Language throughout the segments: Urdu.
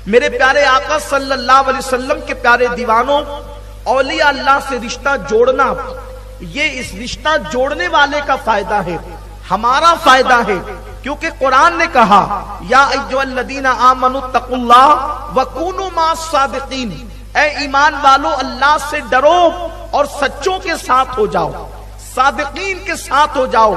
میرے پیارے آقا صلی اللہ علیہ وسلم کے پیارے دیوانوں، اولیاء اللہ سے رشتہ جوڑنا، یہ اس رشتہ جوڑنے والے کا فائدہ ہے، ہمارا فائدہ ہے، کیونکہ قرآن نے کہا یا ایھا الذین آمنوا اتقوا اللہ وکونوا مع الصادقین، اے ایمان والو اللہ سے ڈرو اور سچوں کے ساتھ ہو جاؤ، صادقین کے ساتھ ہو جاؤ۔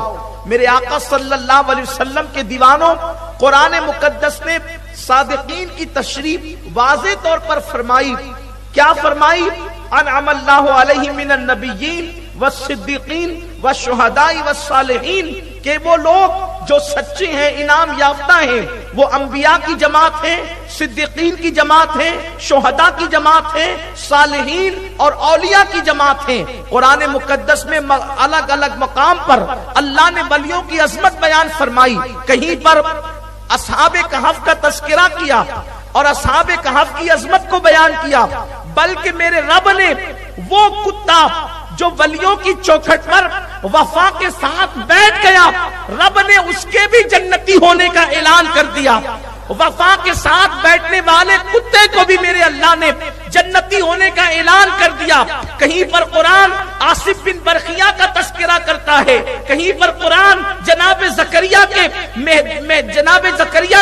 میرے آقا صلی اللہ علیہ وسلم کے دیوانوں، قرآن مقدس نے صادقین کی تشریح واضح طور پر فرمائی۔ کیا فرمائی؟ انعم اللہ علیہم من النبیین والصدیقین والشہداء والصالحین، کہ وہ لوگ جو سچے ہیں، انعام یافتہ ہیں، وہ انبیاء کی جماعت ہیں، صدیقین کی جماعت ہیں، شہداء کی جماعت ہیں، صالحین اور اولیاء کی جماعت ہیں۔ قرآن مقدس میں الگ الگ مقام پر اللہ نے ولیوں کی عظمت بیان فرمائی۔ کہیں پر اصحاب کہف کا تذکرہ کیا اور اصحاب کہف کی عظمت کو بیان کیا، بلکہ میرے رب نے وہ کتا جو ولیوں کی چوکھٹ پر وفا کے ساتھ بیٹھ گیا، رب نے اس کے بھی جنتی ہونے کا اعلان کر دیا۔ وفا کے ساتھ بیٹھنے والے کتے کو بھی میرے اللہ نے جنتی ہونے کا اعلان کر دیا۔ کہیں پر قرآن آصف بن برقیہ کا تذکرہ کرتا ہے، کہیں پر قرآن جناب زکریا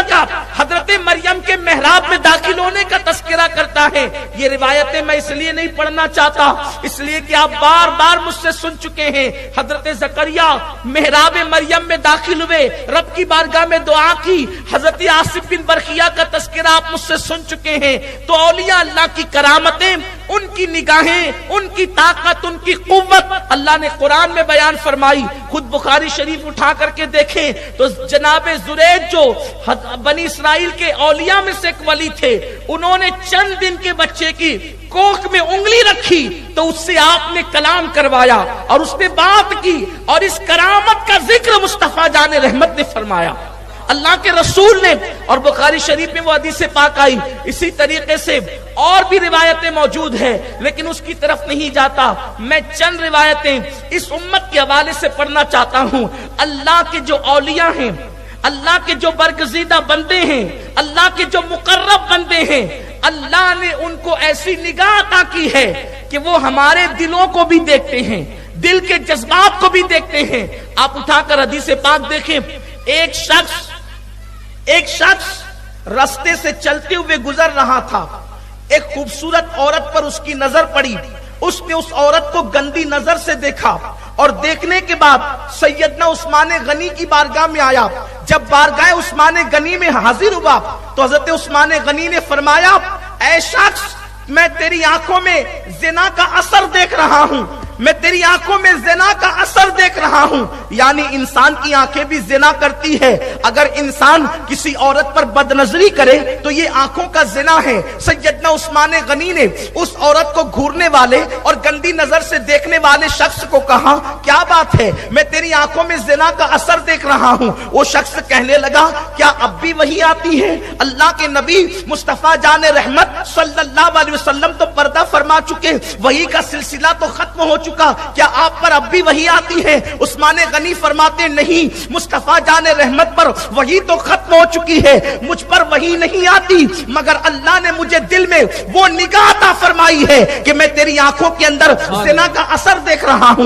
کا حضرت مریم کے محراب میں داخل ہونے کا تذکرہ کرتا ہے۔ یہ روایتیں میں اس لیے نہیں پڑھنا چاہتا، اس لیے کہ آپ بار بار مجھ سے سن چکے ہیں۔ حضرت زکریا محراب مریم میں داخل ہوئے، رب کی بارگاہ میں دعا کی، حضرت آصف بن برقیہ کا تذکرہ آپ مجھ سے سن چکے ہیں۔ تو اولیاء اللہ کی کرامتیں، ان کی نگاہیں، ان کی طاقت، ان کی قوت اللہ نے قرآن میں بیان فرمائی۔ خود بخاری شریف اٹھا کر کے دیکھیں تو جناب زریج جو بنی اسرائیل کے اولیاء میں سے ایک ولی تھے، انہوں نے چند دن کے بچے کی کوکھ میں انگلی رکھی تو اس سے آپ نے کلام کروایا اور اس نے بات کی، اور اس کرامت کا ذکر مصطفیٰ جان رحمت نے فرمایا، اللہ کے رسول نے۔ اور بخاری شریف میں وہ حدیث پاک آئی۔ اسی طریقے سے اور بھی روایتیں موجود ہیں، لیکن اس کی طرف نہیں جاتا۔ میں چند روایتیں اس امت کے حوالے سے پڑھنا چاہتا ہوں۔ اللہ کے جو اولیاء ہیں، اللہ کے جو برگزیدہ بندے ہیں، اللہ کے جو مقرب بندے ہیں، اللہ نے ان کو ایسی نگاہ عطا کی ہے کہ وہ ہمارے دلوں کو بھی دیکھتے ہیں، دل کے جذبات کو بھی دیکھتے ہیں۔ آپ اٹھا کر حدیث پاک دیکھیں، ایک شخص رستے سے چلتے ہوئے گزر رہا تھا، ایک خوبصورت عورت پر اس کی نظر پڑی، اس نے اس عورت کو گندی نظر سے دیکھا، اور دیکھنے کے بعد سیدنا عثمان غنی کی بارگاہ میں آیا۔ جب بارگاہ عثمان غنی میں حاضر ہوا تو حضرت عثمان غنی نے فرمایا، اے شخص، میں تیری آنکھوں میں زنا کا اثر دیکھ رہا ہوں، میں تیری آنکھوں میں زنا کا اثر دیکھ رہا ہوں۔ یعنی انسان کی آنکھیں بھی زنا کرتی ہے، اگر انسان کسی عورت پر بد نظری کرے تو یہ آنکھوں کا زنا ہے۔ سیدنا عثمان غنی نے اس عورت کو گھورنے والے اور گندی نظر سے دیکھنے والے شخص کو کہا، کیا بات ہے؟ میں تیری آنکھوں میں زنا کا اثر دیکھ رہا ہوں۔ وہ شخص کہنے لگا، کیا اب بھی وہی آتی ہے؟ اللہ کے نبی مصطفیٰ جان رحمت صلی اللہ علیہ وسلم تو پردہ فرما چکے، وحی کا سلسلہ تو ختم ہو چکا، کیا آپ پر اب بھی وحی آتی ہے؟ عثمان غنی فرماتے، نہیں، مصطفیٰ جان رحمت پر وحی تو ختم ہو چکی ہے، مجھ پر وحی نہیں آتی، مگر اللہ نے مجھے دل میں وہ نگاہ عطا فرمائی ہے کہ میں تیری آنکھوں کے اندر زنا کا اثر دیکھ رہا ہوں۔